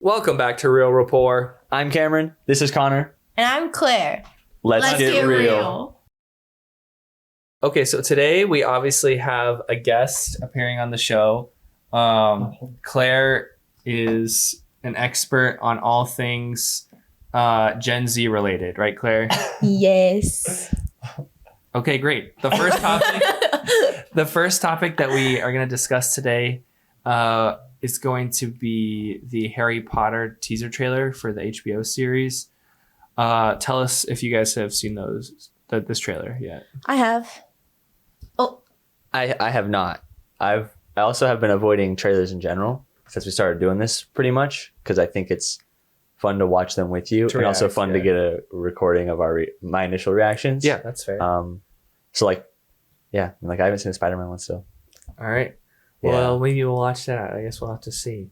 Welcome back to Real Rapport. I'm Cameron. This is Connor. And I'm Claire. Let's get real. Okay, so today we obviously have a guest appearing on the show. Claire is an expert on all things Gen Z related, right, Claire? Yes. Okay, great. The first topic that we are going to discuss today is going to be the Harry Potter teaser trailer for the HBO series. Tell us if you guys have seen this trailer yet. I have. Oh, I have not. I also have been avoiding trailers in general since we started doing this pretty much because I think it's fun to watch them with you and also fun to get a recording of my initial reactions. Yeah, that's fair. So I haven't seen the Spider-Man one still. All right. Yeah. Well, maybe we'll watch that. I guess we'll have to see.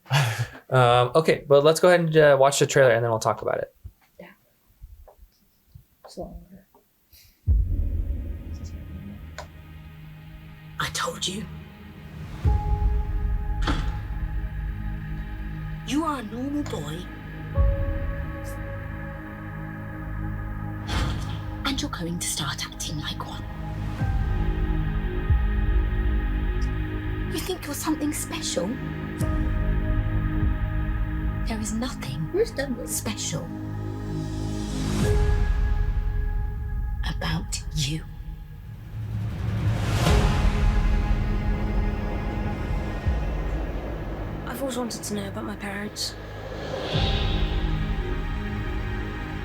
Okay, but let's go ahead and watch the trailer and then we'll talk about it. yeah. I told you. You are a normal boy. And you're going to start acting like one. You think you're something special? There is nothing special about you. I've always wanted to know about my parents.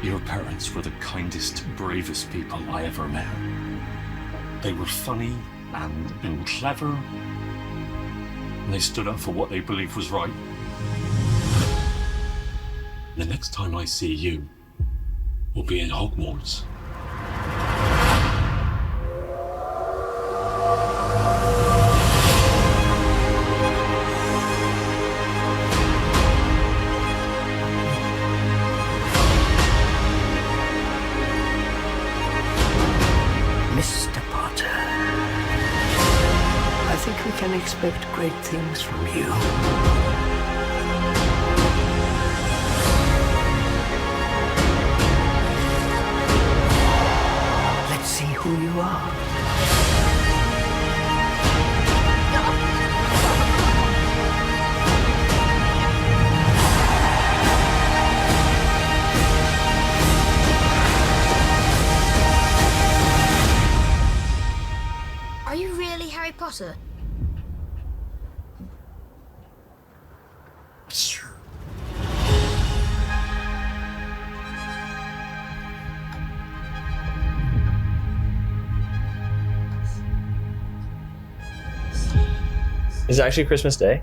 Your parents were the kindest, bravest people I ever met. They were funny and clever. And they stood up for what they believed was right. The next time I see you, we'll be in Hogwarts. Mr. Potter, I think we can expect great things from you. Let's see who you are. Are you really Harry Potter? Is it actually Christmas Day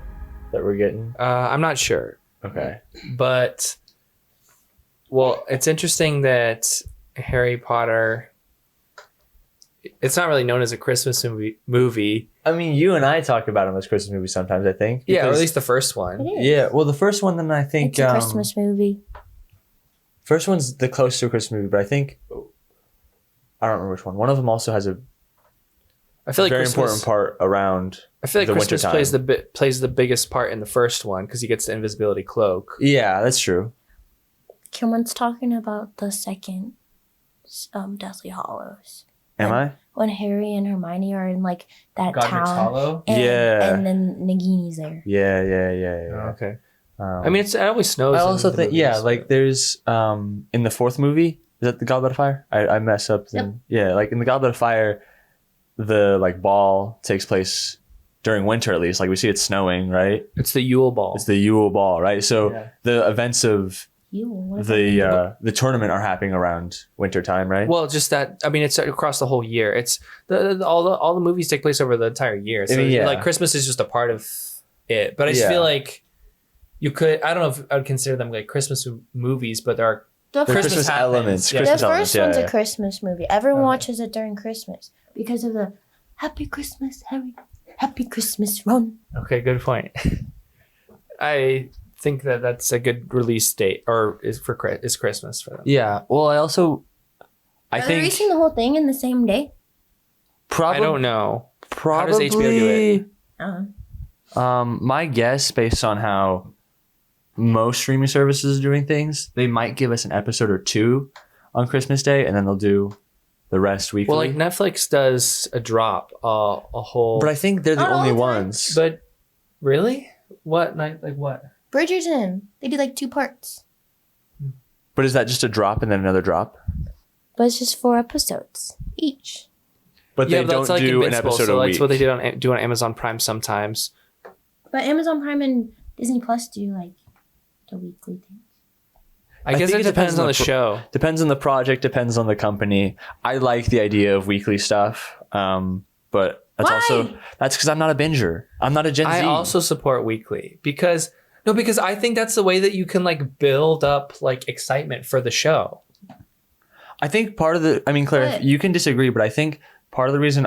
that we're getting? I'm not sure, Okay. but it's interesting that Harry Potter. It's not really known as a Christmas movie. I mean, you and I talk about them as Christmas movies sometimes, I think. Yeah, or at because- least the first one. It is. Yeah, well, the first one, then I think... It's a Christmas movie. First one's the closest to a Christmas movie, but I think... I don't remember which one. One of them also has a I feel like very Christmas, important part around I feel like the Christmas wintertime. plays the biggest part in the first one because he gets the invisibility cloak. Yeah, that's true. Cameron's talking about the second Deathly Hallows. Am I? When Harry and Hermione are in like that Godric's town. Hollow? And, Yeah. And then Nagini's there. Yeah. Oh, okay. I mean, it always snows. I in also the think, movies. like there's in the fourth movie, is that the Goblet of Fire? I mess up. Then. Yeah, like in the Goblet of Fire, the like ball takes place during winter at least. Like we see it snowing, right? It's the Yule Ball. It's the Yule Ball, right? So Yeah. the events of the tournament are happening around winter time, right? Well, just that. I mean, it's across the whole year. It's all the movies take place over the entire year. So I mean, yeah. like Christmas is just a part of it. But I just Yeah. feel like you could. I don't know if I would consider them like Christmas movies, but there are The The first, Christmas happens. elements. Yeah. the Christmas first elements, one's yeah. a Christmas movie. Everyone Okay. watches it during Christmas because of the Happy Christmas, Harry. Happy Christmas, Ron. Okay, good point. I think that's a good release date, or is Christmas for them. Yeah. Well, I also, I Are they think releasing the whole thing in the same day? probably. I don't know. Probably. How does HBO do it? Uh, My guess, based on how most streaming services are doing things. They might give us an episode or two on Christmas Day, and then they'll do the rest weekly. Well, like Netflix does a drop, a whole. But I think they're the Not all only the time. ones. But really, what night? Like what? Bridgerton. They do like 2 parts. But is that just a drop and then another drop? But it's just 4 episodes each. But they don't do an Invincible, episode so a that's week. what they do on Amazon Prime sometimes. But Amazon Prime and Disney Plus do like the weekly thing. I guess think it depends on the show. Depends on the project, depends on the company. I like the idea of weekly stuff, but that's because I'm not a binger. I'm not a Gen Z. I also support weekly because I think that's the way that you can like build up like excitement for the show. I think part of the, I mean, Claire, What? you can disagree, but I think part of the reason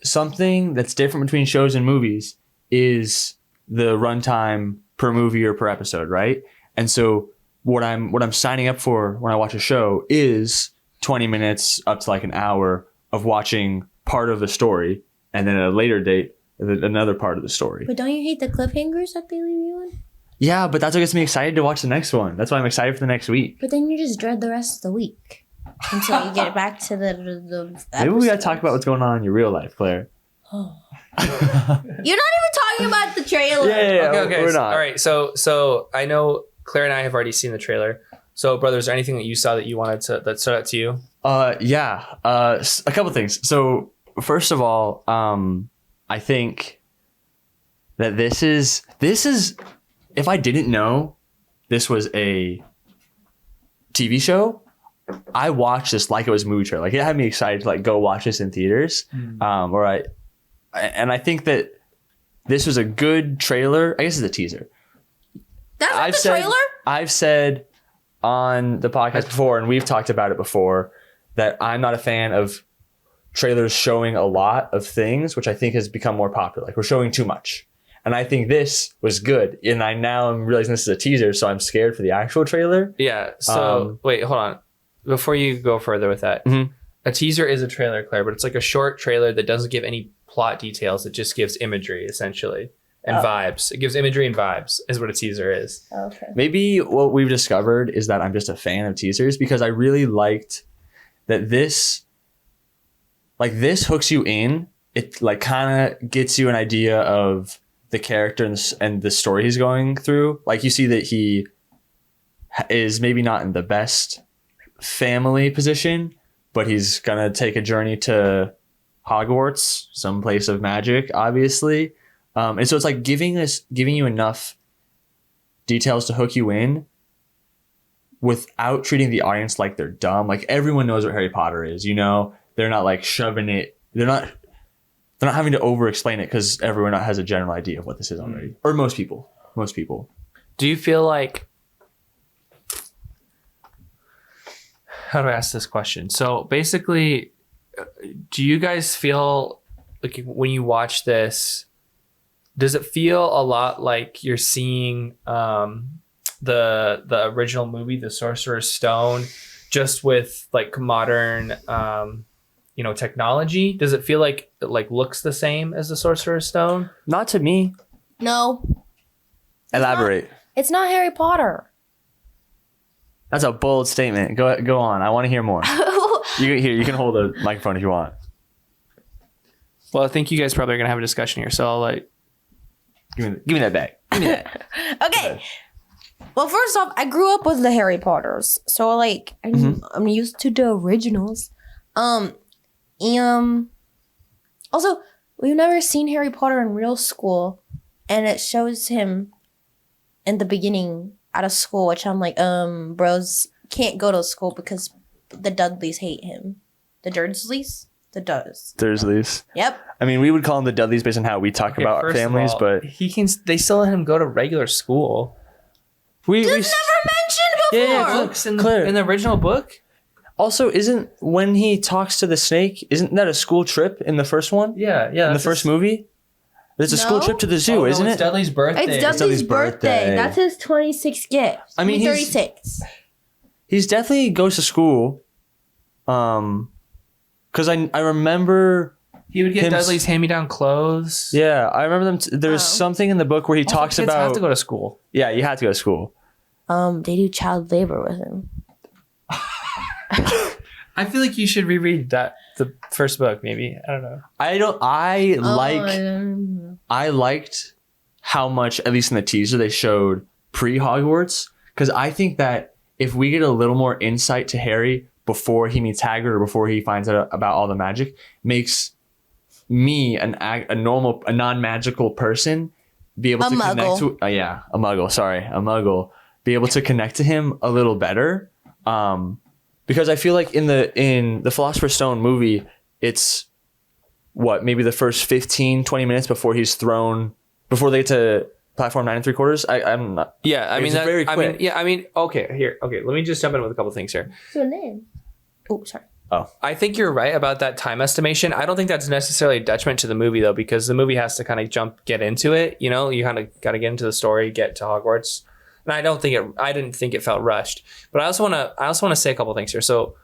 something that's different between shows and movies is the runtime per movie or per episode, right? And so what I'm signing up for when I watch a show is 20 minutes up to like an hour of watching part of the story, and then at a later date, another part of the story. But don't you hate the cliffhangers that they leave you on? Yeah, but that's what gets me excited to watch the next one. That's why I'm excited for the next week. But then you just dread the rest of the week until you get back to the Maybe we gotta episodes. talk about what's going on in your real life, Claire. You're not even talking about the trailer. Okay. We're not. All right. So I know Claire and I have already seen the trailer. So, brother, is there anything that you saw that you wanted that stood out to you? Yeah. A couple things. So first of all, I think that this is if I didn't know this was a TV show, I watched this like it was a movie trailer. Like it had me excited to like go watch this in theaters. And I think that this was a good trailer. I guess it's a teaser. That's not the trailer? I've said on the podcast before, and we've talked about it before, that I'm not a fan of trailers showing a lot of things, which I think has become more popular. Like we're showing too much. And I think this was good. And I now am realizing this is a teaser, so I'm scared for the actual trailer. Yeah. So wait, hold on. Before you go further with that, a teaser is a trailer, Claire, but it's like a short trailer that doesn't give any plot details. It just gives imagery, essentially, and vibes. It gives imagery and vibes is what a teaser is. Okay. Maybe what we've discovered is that I'm just a fan of teasers because I really liked that this hooks you in. It like kind of gets you an idea of the character and the story he's going through. Like you see that he is maybe not in the best family position, but he's gonna take a journey to Hogwarts, some place of magic, obviously. And so it's like giving you enough details to hook you in without treating the audience like they're dumb. Like everyone knows what Harry Potter is, you know? They're not like shoving it. They're not having to over explain it because everyone has a general idea of what this is already. Or most people. Do you feel like, how do I ask this question? So basically, do you guys feel like when you watch this, does it feel a lot like you're seeing the original movie, The Sorcerer's Stone, just with like modern technology? Does it feel like it like looks the same as The Sorcerer's Stone? Not to me. No, Elaborate. it's not Harry Potter. That's a bold statement. Go on. I want to hear more. You can hold the microphone if you want. Well, I think you guys probably are gonna have a discussion here, so I'll like Give me that back. Give me that. Okay. Well, first off, I grew up with the Harry Potters, so like I'm used to the originals. Also, we've never seen Harry Potter in real school, and it shows him in the beginning out of school, which I'm like, bros can't go to school because the Dudleys hate him. The Dursleys? The Dursleys. Yep. I mean, we would call them the Dudleys based on how we talk about our first of families, all, but they still let him go to regular school. we Never mentioned before. Yeah, Books in Claire. the original book. also isn't when he talks to the snake, isn't that a school trip in the first one? Yeah. In the first movie? It's a school No. trip to the zoo, isn't It's it? Dudley's birthday. It's Dudley's Dudley's birthday. birthday. That's his 26th gift. I mean, he's- 36. He's definitely goes to school. Because I remember He would get Him- Dudley's hand-me-down clothes. Yeah, I remember them. There's something in the book where he Also, talks kids about. have to go to school. Yeah, you had to go to school. They do child labor with him. I feel like you should reread the first book. Maybe I don't know. I liked how much, at least in the teaser, they showed pre-Hogwarts, because I think that if we get a little more insight to Harry before he meets Hagrid or before he finds out about all the magic, makes me a non-magical person be able to connect to a muggle, be able to connect to him a little better, because I feel like in the Philosopher's Stone movie, it's maybe the first 15-20 minutes before they get to platform 9 3/4. I'm not. Yeah, I mean, very quick. Okay, let me just jump in with a couple things here. So name. Oh, sorry. I think you're right about that time estimation. I don't think that's necessarily a detriment to the movie though, because the movie has to kind of get into it. You know, you kind of got to get into the story, get to Hogwarts, and I didn't think it felt rushed. But I also want to say a couple things here. So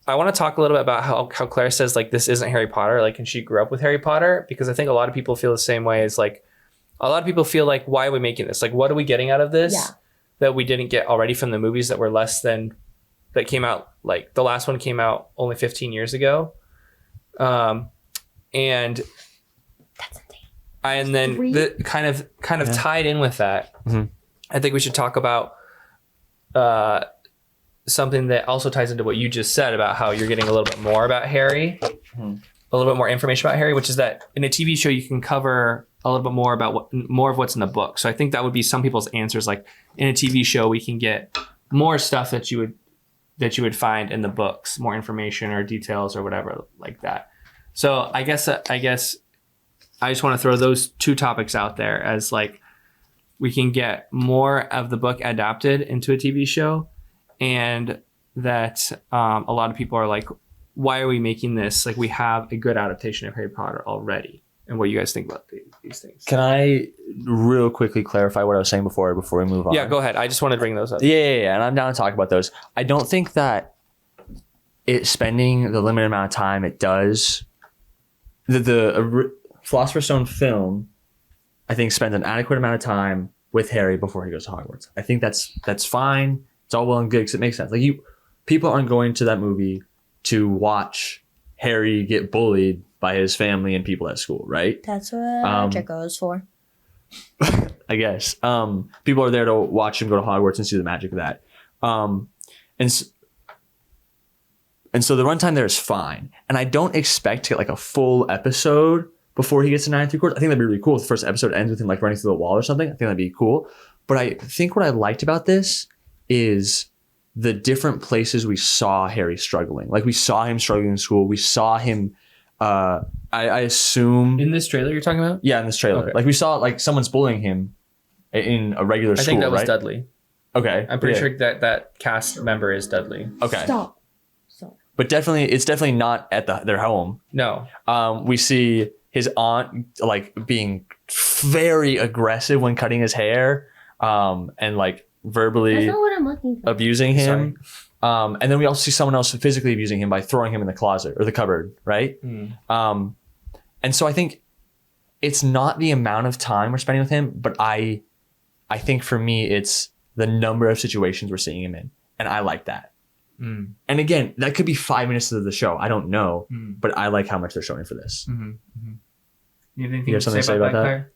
I want to talk a little bit about how Claire says like this isn't Harry Potter, like, and she grew up with Harry Potter, because I think a lot of people feel the same way. As like a lot of people feel like, why are we making this? Like, what are we getting out of this that we didn't get already from the movies that were that came out, like the last one came out only 15 years ago. And That's insane. and then the kind of tied in with that, I think we should talk about something that also ties into what you just said about how you're getting a little bit more about Harry, a little bit more information about Harry, which is that in a TV show, you can cover a little bit more about more of what's in the book. So I think that would be some people's answers. Like in a TV show, we can get more stuff that you would find in the books, more information or details or whatever like that. So I guess I just want to throw those two topics out there as like, we can get more of the book adapted into a TV show, and that a lot of people are like, why are we making this? Like, we have a good adaptation of Harry Potter already. And what do you guys think about these things? Can I real quickly clarify what I was saying before we move on? Yeah, go ahead. I just wanted to bring those up. Yeah. And I'm down to talk about those. I don't think that spending the limited amount of time it does, the Philosopher's Stone film, I think spends an adequate amount of time with Harry before he goes to Hogwarts. I think that's fine. It's all well and good because it makes sense. Like people aren't going to that movie to watch Harry get bullied by his family and people at school, right? That's what Draco is for. I guess. People are there to watch him go to Hogwarts and see the magic of that. And so the runtime there is fine. And I don't expect to get like a full episode before he gets to 9 3/4. I think that'd be really cool if the first episode ends with him like running through the wall or something. I think that'd be cool. But I think what I liked about this is the different places we saw Harry struggling. Like we saw him struggling in school. We saw him, I assume... In this trailer you're talking about? Yeah, in this trailer. Okay. Like we saw like someone's bullying him in a regular school, I think that was right? Dudley. Okay. I'm pretty sure that cast member is Dudley. Okay. Stop. But it's definitely not at their home. No. We see his aunt like being very aggressive when cutting his hair, and like verbally That's not what I'm looking for. abusing him. And then we also see someone else physically abusing him by throwing him in the closet or the cupboard, right? And so I think it's not the amount of time we're spending with him, but I think for me it's the number of situations we're seeing him in, and I like that. And again, that could be 5 minutes of the show. I don't know, but I like how much they're showing for this. You have anything You have something to say about that? Claire?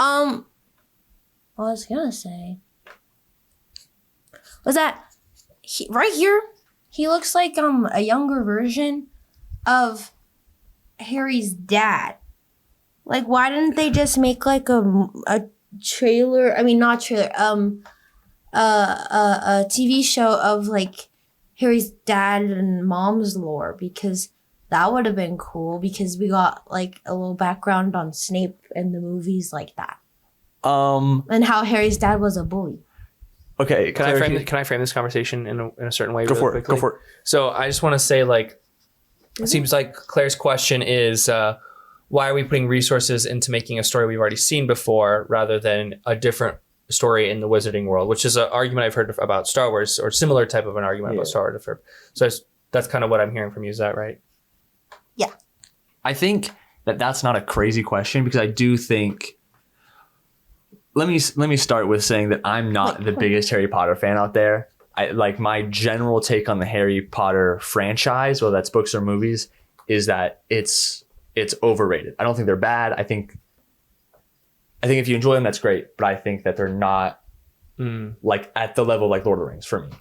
I was gonna say was that right here he looks like a younger version of Harry's dad. Like, why didn't they just make like a trailer? I mean, not trailer. A TV show of like Harry's dad and mom's lore, because that would have been cool, because we got like a little background on Snape in the movies like that. And how Harry's dad was a bully. Okay, Can I frame this conversation in a certain way? Go for quickly? it. So I just want to say, like, it seems like Claire's question is, why are we putting resources into making a story we've already seen before rather than a different story in the wizarding world, which is an argument I've heard about Star Wars, or similar type of an argument about Star Wars. So that's kind of what I'm hearing from you. Is that right? Yeah. I think that that's not a crazy question because I do think. Let me start with saying that I'm not the biggest Harry Potter fan out there. I like my general take on the Harry Potter franchise, whether that's books or movies, is that it's overrated. I don't think they're bad. I think if you enjoy them, that's great. But I think that they're not like at the level like Lord of the Rings for me.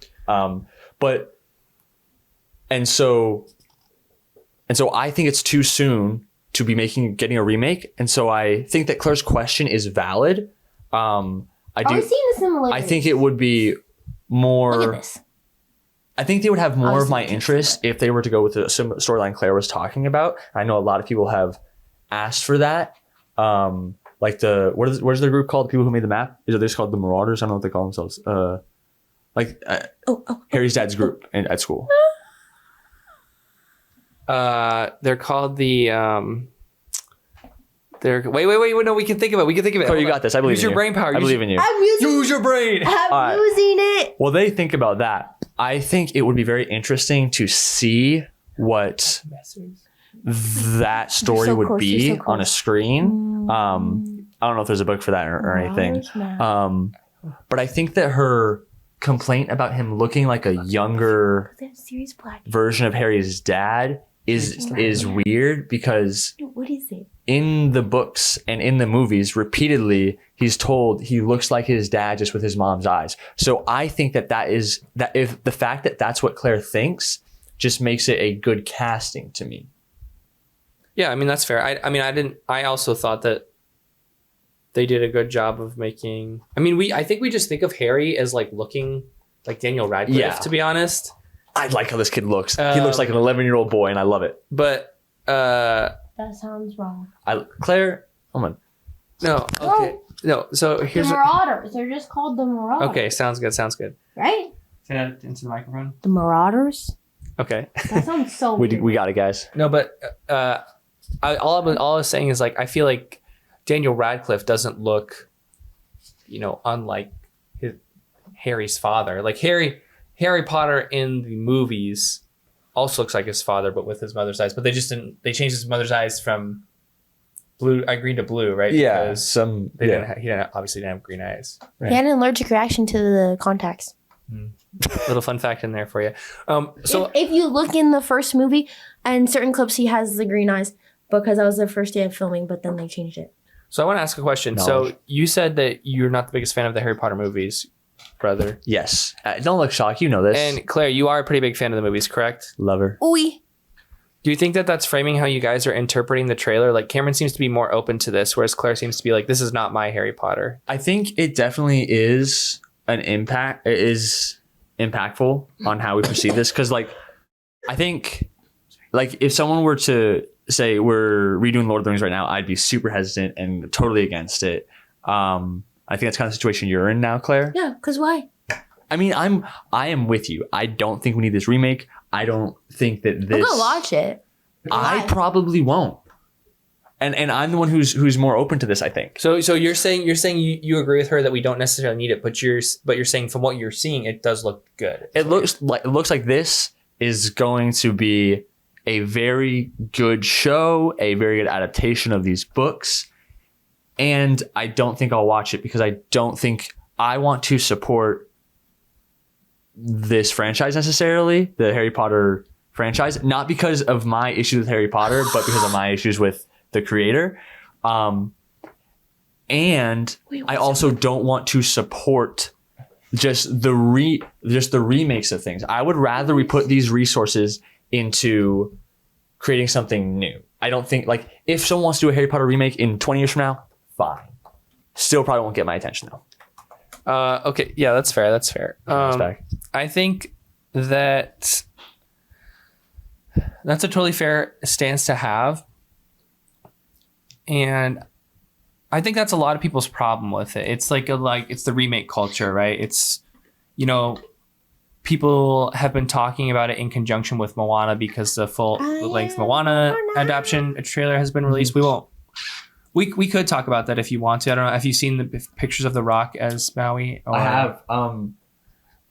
So I think it's too soon to be getting a remake. And so I think that Claire's question is valid. I seeing the similarities. I think it would be more. Look at this. I think they would have more of my Obviously, interest if they were to go with the storyline Claire was talking about. I know a lot of people have asked for that. Like what is the group called? The people who made the map? Is it just called the Marauders? I don't know what they call themselves. Harry's dad's group at school. They're called the wait, no, we can think of it. Oh, you got this. I believe Use in your you. brain power. I believe in you. I'm using. Use your brain. I'm All right. using it. Well, they think about that. I think it would be very interesting to see what that story so would close, be you're so close. on a screen. I don't know if there's a book for that or anything. But I think that her complaint about him looking like a younger Serious black. version of Harry's dad is weird because What is it? in the books and in the movies, repeatedly, he's told he looks like his dad just with his mom's eyes. So I think that if the fact that that's what Claire thinks just makes it a good casting to me. Yeah, I mean that's fair. I also thought that they did a good job of making. I mean, I think we just think of Harry as like looking like Daniel Radcliffe. Yeah. To be honest, I like how this kid looks. He looks like an 11-year-old boy, and I love it. but That sounds wrong. Claire, come on. no, okay, no. So The here's Marauders. They're just called the Marauders. okay. Sounds good. Right? Say that into the microphone. The Marauders. Okay. That sounds so We weird. got it, guys. No, but all I was saying is like I feel like Daniel Radcliffe doesn't look, unlike Harry's father. Like Harry Potter in the movies also looks like his father, but with his mother's eyes. But they changed his mother's eyes from green to blue, right? Yeah, Because he obviously didn't have green eyes. He had an allergic reaction to the contacts. Little fun fact in there for you. So if you look in the first movie and certain clips, he has the green eyes because that was their first day of filming, but then they changed it. I want to ask a question. Knowledge. So you said that you're not the biggest fan of the Harry Potter movies, brother. Yes. Don't look shocked. You know this. And Claire, you are a pretty big fan of the movies, correct? Lover. Oui. Do you think that that's framing how you guys are interpreting the trailer? Like Cameron seems to be more open to this, whereas Claire seems to be like, this is not my Harry Potter. I think it definitely is impactful on how we perceive this. Cause like, I think like if someone were to say we're redoing Lord of the Rings right now, I'd be super hesitant and totally against it. I think that's kind of the situation you're in now, Claire. Yeah, because why? I mean, I am with you. I don't think we need this remake. I don't think that this. I'm gonna watch it. I probably won't. And I'm the one who's more open to this, I think. So you're saying you agree with her that we don't necessarily need it, but you're saying from what you're seeing, it does look good. It looks like this is going to be a very good show, a very good adaptation of these books. And I don't think I'll watch it because I don't think I want to support this franchise necessarily, the Harry Potter franchise, not because of my issues with Harry Potter, but because of my issues with the creator. And I also don't want to support just the remakes of things. I would rather we put these resources into creating something new. I don't think like if someone wants to do a Harry Potter remake in 20 years from now, fine. Still probably won't get my attention though. Okay, yeah, that's fair. That's fair. I think that's a totally fair stance to have. And I think that's a lot of people's problem with it. It's it's the remake culture, right? It's, people have been talking about it in conjunction with Moana because the full length Moana adaptation trailer has been released. We could talk about that if you want to. I don't know. Have you seen the pictures of The Rock as Maui? I have.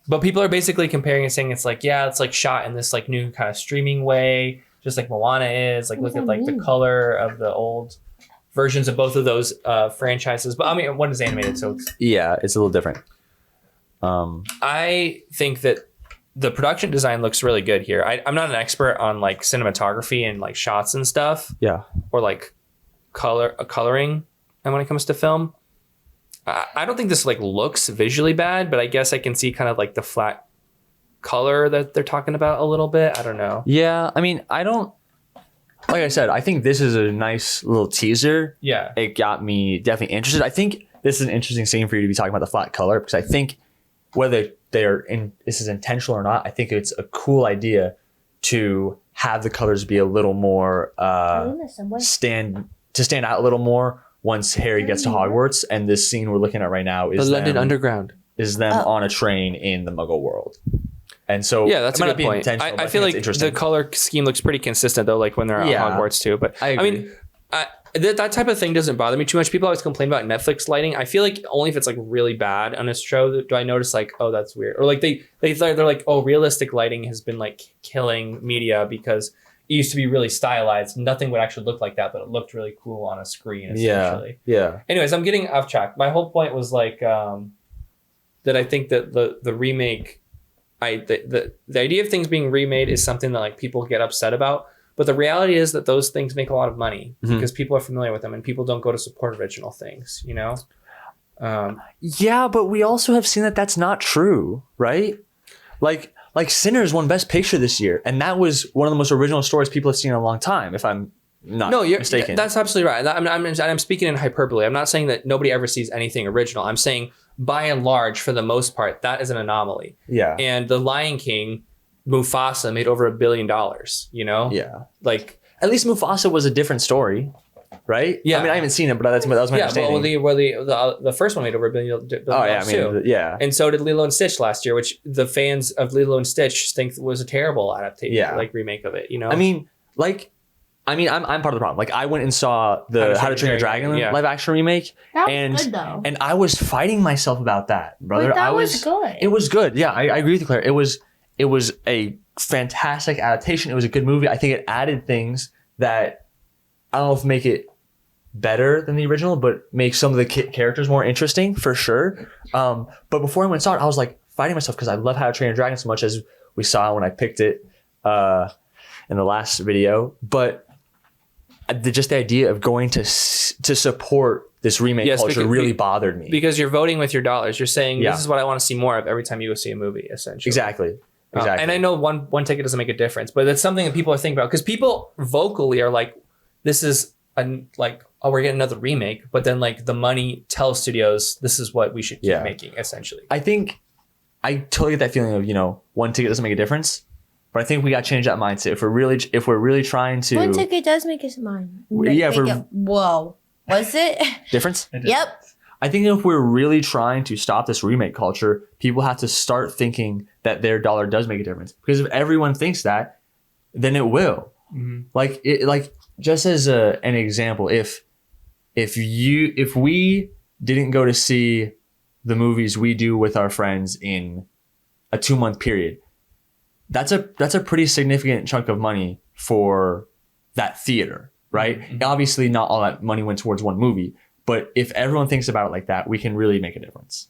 But people are basically comparing and saying it's like, yeah, it's like shot in this like new kind of streaming way, just like Moana is. Like, look at like the color of the old versions of both of those franchises. But I mean, one is animated, so it's it's a little different. I think that the production design looks really good here. I'm not an expert on like cinematography and like shots and stuff. Yeah. Or like coloring, and when it comes to film, I don't think this like looks visually bad, but I guess I can see kind of like the flat color that they're talking about a little bit. I don't know. Yeah, I mean, like I said, I think this is a nice little teaser. Yeah. It got me definitely interested. I think this is an interesting scene for you to be talking about the flat color, because I think whether this is intentional or not, I think it's a cool idea to have the colors be a little more stand out a little more once Harry gets to Hogwarts. And this scene we're looking at right now is the London Underground. Is them on a train in the Muggle world. And so yeah, that's a good point. I feel like the color scheme looks pretty consistent though, like when they're at Hogwarts too. But I mean, that type of thing doesn't bother me too much. People always complain about Netflix lighting. I feel like only if it's like really bad on a show do I notice like, oh, that's weird. Or like they're like, oh, realistic lighting has been like killing media because it used to be really stylized. Nothing would actually look like that, but it looked really cool on a screen essentially. Yeah. Anyways, I'm getting off track. My whole point was like that I think that the remake, the idea of things being remade is something that like people get upset about. But the reality is that those things make a lot of money because people are familiar with them and people don't go to support original things, you know? Yeah, but we also have seen that that's not true, right? Like Sinners won Best Picture this year, and that was one of the most original stories people have seen in a long time, if I'm not mistaken. That's absolutely right. I'm speaking in hyperbole. I'm not saying that nobody ever sees anything original. I'm saying by and large, for the most part, that is an anomaly. Yeah. And The Lion King, Mufasa made over $1 billion, you know? Yeah. Like, at least Mufasa was a different story, right? Yeah. I mean, I haven't seen it, but that was my understanding. The first one made over $1 billion too. Yeah. And so did Lilo and Stitch last year, which the fans of Lilo and Stitch think was a terrible adaptation, like remake of it, you know? I'm part of the problem. Like, I went and saw the How to Train Your Dragon live action remake. That was good though. And I was fighting myself about that, brother. But that was good. It was good. Yeah, I agree with you, Claire. It was a fantastic adaptation. It was a good movie. I think it added things that I don't know if make it better than the original, but make some of the characters more interesting for sure. But before I went and saw it, I was like fighting myself because I love How to Train Your Dragon so much, as we saw when I picked it in the last video. But just the idea of going to support this remake culture really bothered me. Because you're voting with your dollars. You're saying, this is what I want to see more of every time you go see a movie, essentially. Exactly. And I know one ticket doesn't make a difference, but that's something that people are thinking about, because people vocally are like, this is we're getting another remake, but then like the money tells studios this is what we should keep making, essentially. I think I totally get that feeling of, one ticket doesn't make a difference, but I think we got to change that mindset. If we're really trying to, one ticket does make us mind. Whoa, was it difference? Yep. I think if we're really trying to stop this remake culture, people have to start thinking that their dollar does make a difference. Because if everyone thinks that, then it will. Mm-hmm. Just as an example, if we didn't go to see the movies we do with our friends in a 2-month period, that's a pretty significant chunk of money for that theater, right? Mm-hmm. Obviously, not all that money went towards one movie. But if everyone thinks about it like that, we can really make a difference.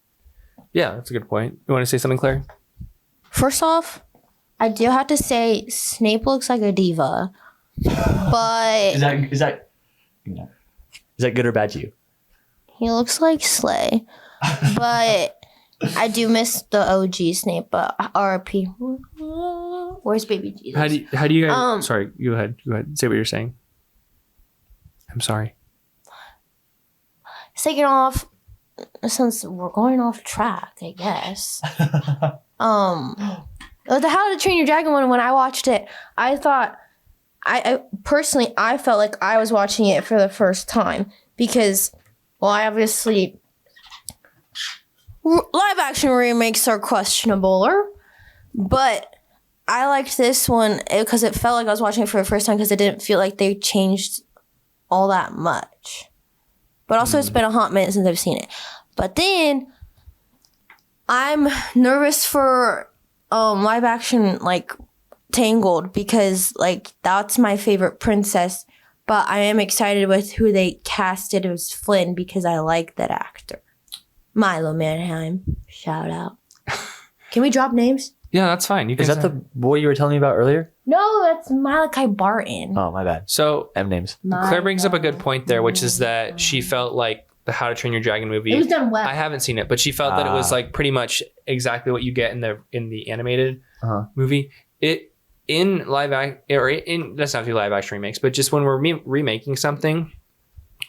Yeah, that's a good point. You want to say something, Claire? First off, I do have to say Snape looks like a diva. But is that good or bad to you? He looks like Slay. But I do miss the OG Snape, but RIP. Where's baby Jesus? How do you guys sorry, go ahead. Say what you're saying. I'm sorry. Taking off, since we're going off track, I guess. The How to Train Your Dragon one, when I watched it, I thought, I personally felt like I was watching it for the first time because, well, I obviously, live action remakes are questionable, but I liked this one because it felt like I was watching it for the first time because it didn't feel like they changed all that much. But also, it's been a hot minute since I've seen it. But then, I'm nervous for live action, Tangled because like that's my favorite princess. But I am excited with who they casted as Flynn because I like that actor. Milo Manheim. Shout out. Can we drop names? Yeah, that's fine. You Is can that the boy you were telling me about earlier? No, that's Malachi Barton. Oh, my bad. So M names. Claire brings up a good point there, which is that she felt like the How to Train Your Dragon movie. It was done well. I haven't seen it, but she felt that it was like pretty much exactly what you get in the animated movie. It in live act or in that's not do live action remakes, but just when we're remaking something,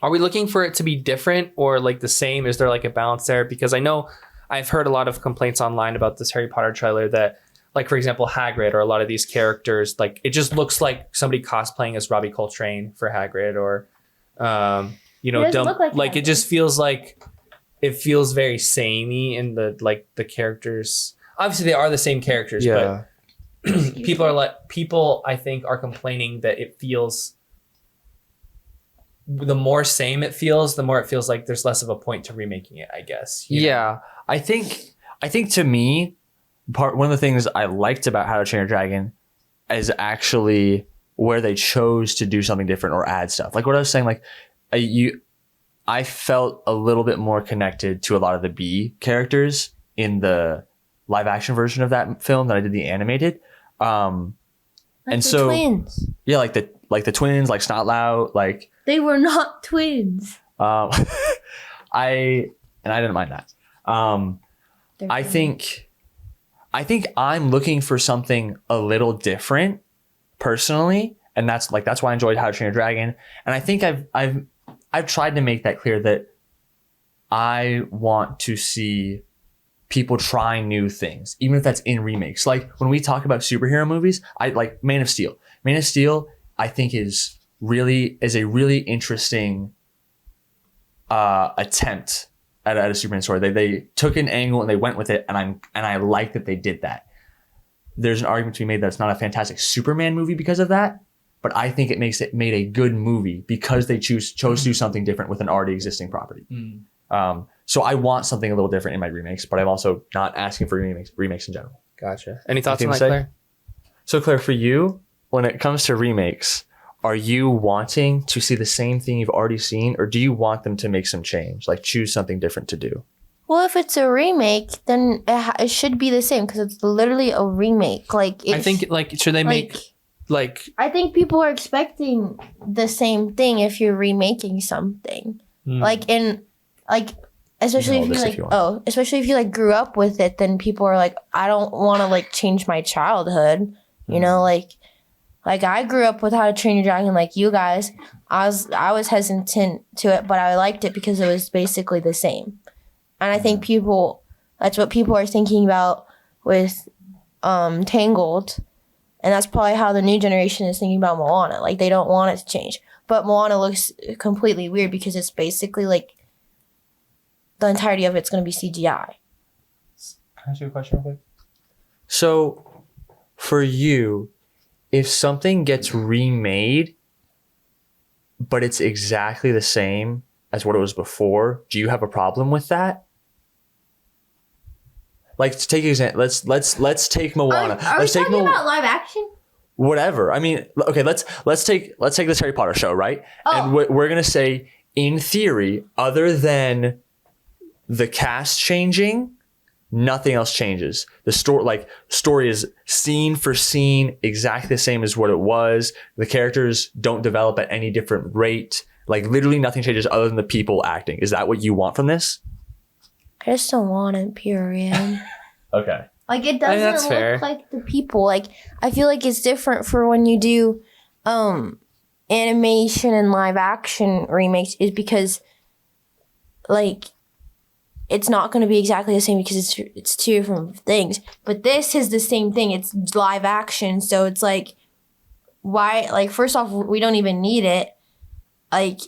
are we looking for it to be different or like the same? Is there like a balance there? Because I know I've heard a lot of complaints online about this Harry Potter trailer that, like, for example, Hagrid or a lot of these characters, like it just looks like somebody cosplaying as Robbie Coltrane for Hagrid or, like it just feels like it feels very samey in the characters. Obviously, they are the same characters, but people I think are complaining that it feels. The more same it feels, the more it feels like there's less of a point to remaking it, I guess. Yeah. I think to me, one of the things I liked about How to Train Your Dragon is actually where they chose to do something different or add stuff. Like what I was saying, like I felt a little bit more connected to a lot of the B characters in the live action version of that film than I did the animated. And so twins. Yeah, like the twins, like Snotlout, like they were not twins. I didn't mind that. I think I'm looking for something a little different personally, and that's why I enjoyed How to Train Your Dragon. And I think I've tried to make that clear that I want to see people trying new things, even if that's in remakes. Like when we talk about superhero movies, I like Man of Steel. Man of Steel, I think is a really interesting attempt at a Superman story. They took an angle and they went with it, and I like that they did that. There's an argument to be made that it's not a fantastic Superman movie because of that, but I think it made a good movie because they chose to do something different with an already existing property. So I want something a little different in my remakes, but I'm also not asking for remakes in general. Gotcha. Any thoughts on Anything that, to say? Claire? So Claire, for you, when it comes to remakes, are you wanting to see the same thing you've already seen, or do you want them to make some change, like choose something different to do? Well, if it's a remake, then it should be the same because it's literally a remake. Like I think, like, should they make like? I think people are expecting the same thing if you're remaking something. Especially if you like grew up with it, then people are like, I don't want to like change my childhood. You know, like I grew up with How to Train Your Dragon, like you guys. I was hesitant to it, but I liked it because it was basically the same. And I think that's what people are thinking about with Tangled. And that's probably how the new generation is thinking about Moana. Like they don't want it to change. But Moana looks completely weird because it's basically like the entirety of it's going to be CGI. Can I ask you a question real quick? So, for you, if something gets remade, but it's exactly the same as what it was before, do you have a problem with that? Like, to take an example, let's take Moana. Are we talking about live action? Whatever. I mean, okay, let's take this Harry Potter show, right? Oh. And we're gonna say, in theory, other than the cast changing, nothing else changes. The story is scene for scene exactly the same as what it was. The characters don't develop at any different rate. Like literally nothing changes other than the people acting. Is that what you want from this? I just don't want it, period. Okay. Like it doesn't look like the people. Like I feel like it's different for when you do animation and live action remakes is because like it's not going to be exactly the same because it's two different things. But this is the same thing. It's live action. So it's like, why? Like, first off, we don't even need it. Like,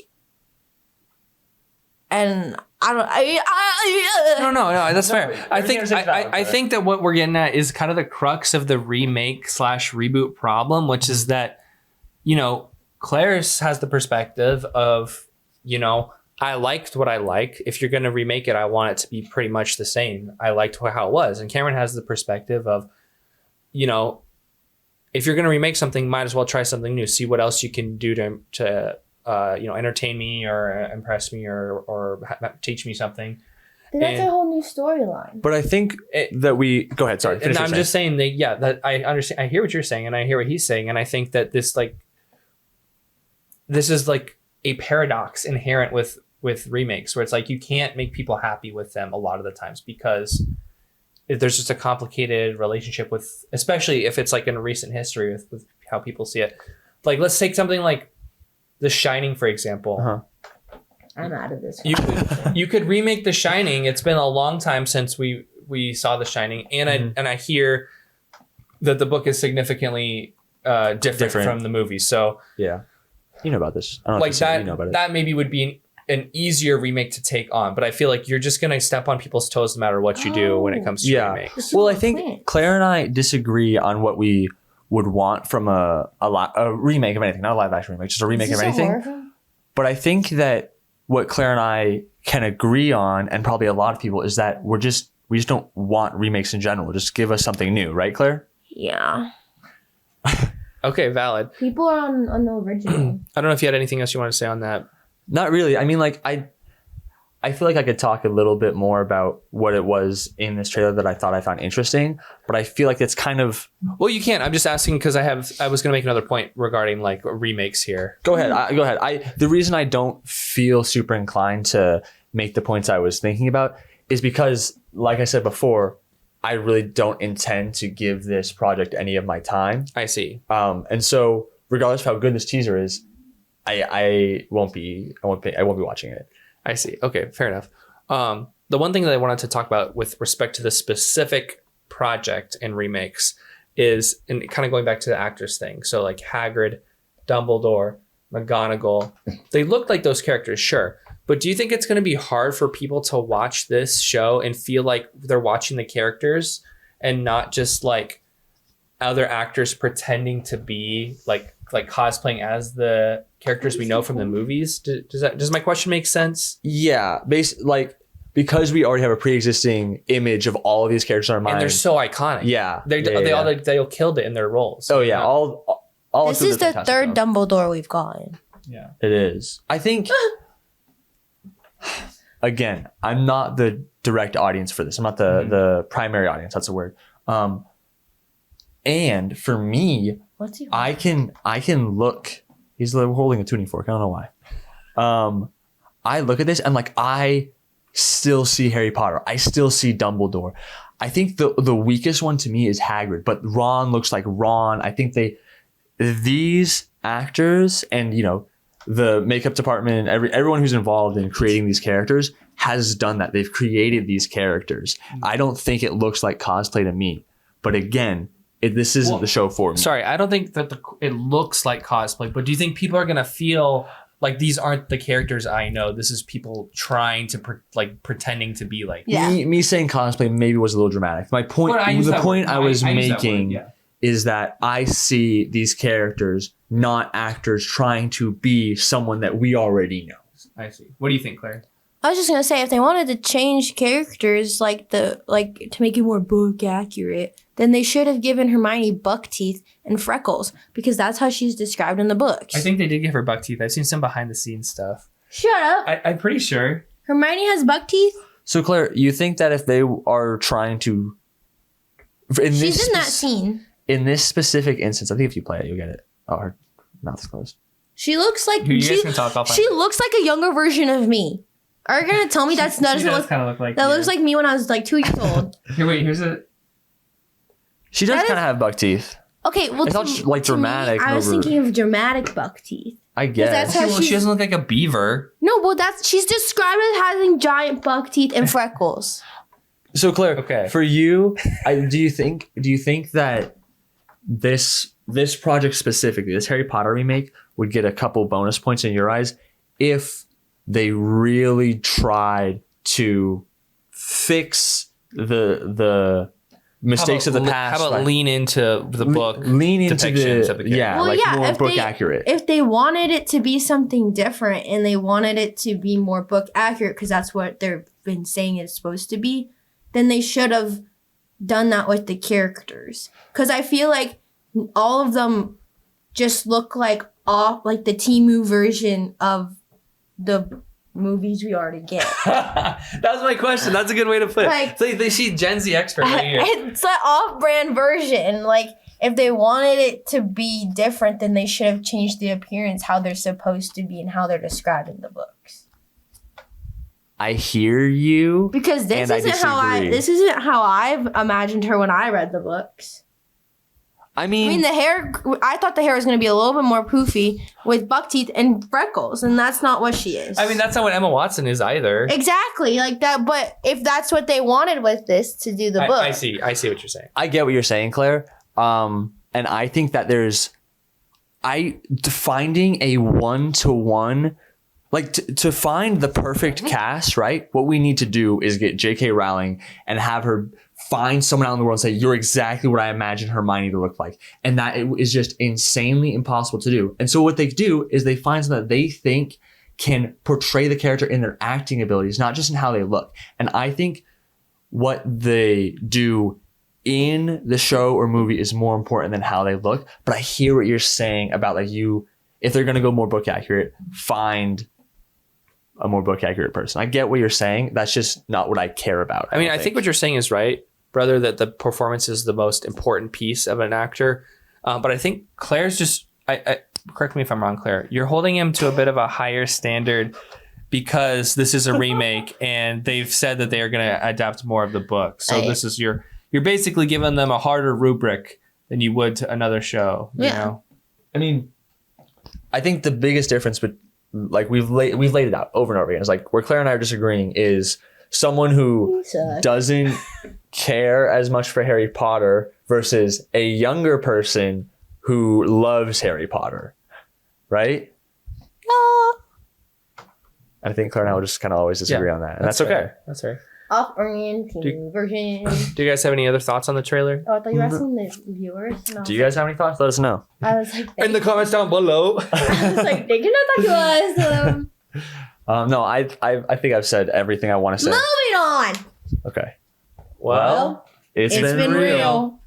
and I don't. No, that's fair. I think that what we're getting at is kind of the crux of the remake / reboot problem, which is that, Claire has the perspective of, I liked what I like. If you're going to remake it, I want it to be pretty much the same. I liked how it was. And Cameron has the perspective of, if you're going to remake something, might as well try something new. See what else you can do to entertain me or impress me or teach me something. Then that's a whole new storyline. But I think that we go ahead. Sorry, and I'm just saying that I understand. I hear what you're saying, and I hear what he's saying, and I think that this is like a paradox inherent with remakes, where it's like you can't make people happy with them a lot of the times because there's just a complicated relationship with, especially if it's like in recent history with how people see it. Like, let's take something like The Shining, for example. Uh-huh. I'm out of this. You could remake The Shining. It's been a long time since we saw The Shining, and I hear that the book is significantly different from the movie. So yeah, you know about this. I don't know like if that. you know about it. That maybe would be an easier remake to take on, but I feel like you're just gonna step on people's toes no matter what you do when it comes to remakes. Well, I think Claire and I disagree on what we would want from a remake of anything, not a live action remake, just a remake of anything. But I think that what Claire and I can agree on, and probably a lot of people, is that we just don't want remakes in general. Just give us something new, right, Claire? Yeah. Okay, valid. People are on the original. I don't know if you had anything else you want to say on that. Not really. I mean, like I feel like I could talk a little bit more about what it was in this trailer that I thought I found interesting, but I feel like it's kind of... Well, you can't. I'm just asking because I was going to make another point regarding like remakes here. Go ahead. Go ahead. The reason I don't feel super inclined to make the points I was thinking about is because, like I said before, I really don't intend to give this project any of my time. I see. And so, regardless of how good this teaser is, I won't be watching it. I see. Okay, fair enough. The one thing that I wanted to talk about with respect to the specific project and remakes is, and kind of going back to the actors thing. So like Hagrid, Dumbledore, McGonagall, they look like those characters, sure. But do you think it's going to be hard for people to watch this show and feel like they're watching the characters and not just like other actors pretending to be like cosplaying as the characters we know from the movies? Does my question make sense? Yeah, because we already have a pre-existing image of all of these characters in our mind, and they're so iconic. Yeah, they all killed it in their roles. Oh yeah, all. This is the third Dumbledore we've gotten. Yeah, it is. I think. Again, I'm not the direct audience for this. I'm not the primary audience. That's a word. And for me, I can look. He's holding a tuning fork. I don't know why. I look at this and like I still see Harry Potter. I still see Dumbledore. I think the weakest one to me is Hagrid, but Ron looks like Ron. I think these actors and the makeup department, everyone who's involved in creating these characters has done that. They've created these characters. I don't think it looks like cosplay to me. But again, this isn't the show for me. Sorry, I don't think that it looks like cosplay, but do you think people are going to feel like these aren't the characters I know? This is people trying to pretending to be like... Yeah. Me saying cosplay maybe was a little dramatic. My point, the point I was making is that I see these characters, not actors trying to be someone that we already know. I see. What do you think, Claire? I was just gonna say, if they wanted to change characters to make it more book accurate, then they should have given Hermione buck teeth and freckles, because that's how she's described in the books. I think they did give her buck teeth. I've seen some behind the scenes stuff. Shut up. I'm pretty sure. Hermione has buck teeth? So Claire, you think that if they are trying to... She's in that scene. In this specific instance, I think if you play it, you'll get it. Oh, her mouth is closed. She looks like... You guys can talk off. She looks like a younger version of me. Are you going to tell me that doesn't look like... That looks like me when I was like 2 years old. Here, wait, here's a... She does kind of have buck teeth. Okay, well, it's not like dramatic. I was thinking of dramatic buck teeth. I guess. She doesn't look like a beaver. No, well, she's described as having giant buck teeth and freckles. So Claire, for you, do you think that this project specifically, this Harry Potter remake, would get a couple bonus points in your eyes if they really tried to fix the mistakes of the past? How about lean into the book? Lean into more book accurate. If they wanted it to be something different and they wanted it to be more book accurate, because that's what they've been saying it's supposed to be, then they should have done that with the characters. Because I feel like all of them just look like the Temu version of the movies we already get. That was my question. That's a good way to put it. Like- So they see Gen Z expert right here. It's an off-brand version. Like, if they wanted it to be different, then they should have changed the appearance, how they're supposed to be, and how they're described in the books. I hear you. Because And I disagree. this isn't how I've imagined her when I read the books. I I mean, mean, the hair. I thought the hair was going to be a little bit more poofy with buck teeth and freckles, and that's not what she is. I mean, that's not what Emma Watson is either. exactly like that. But if that's what they wanted with this to do the book, I see what you're saying. I get what you're saying, Claire. And I think that finding a 1-to-1, like to find the perfect cast, right? What we need to do is get J.K. Rowling and have her find someone out in the world and say, you're exactly what I imagine Hermione to look like. And that it is just insanely impossible to do. And so what they do is they find someone that they think can portray the character in their acting abilities, not just in how they look. And I think what they do in the show or movie is more important than how they look. But I hear what you're saying about if they're going to go more book accurate, find a more book accurate person. I get what you're saying. That's just not what I care about. I mean, I think what you're saying is right, brother, that the performance is the most important piece of an actor. But I think Claire's just, I correct me if I'm wrong, Claire, you're holding him to a bit of a higher standard because this is a remake and they've said that they are going to adapt more of the book. So this is you're basically giving them a harder rubric than you would to another show. You know? I mean, I think the biggest difference, but like we've laid it out over and over again, is like where Claire and I are disagreeing is someone who doesn't care as much for Harry Potter versus a younger person who loves Harry Potter, right? I think Claire and I will just kind of always disagree on that, and that's okay. fair. That's fair. off-brand version. Do you guys have any other thoughts on the trailer? Oh, I thought you were asking the viewers. No. Do you guys have any thoughts? Let us know. I was like, In the comments down below. I was like, they cannot talk to us. No, I think I've said everything I want to say. Moving on. Okay. Well, It's been real.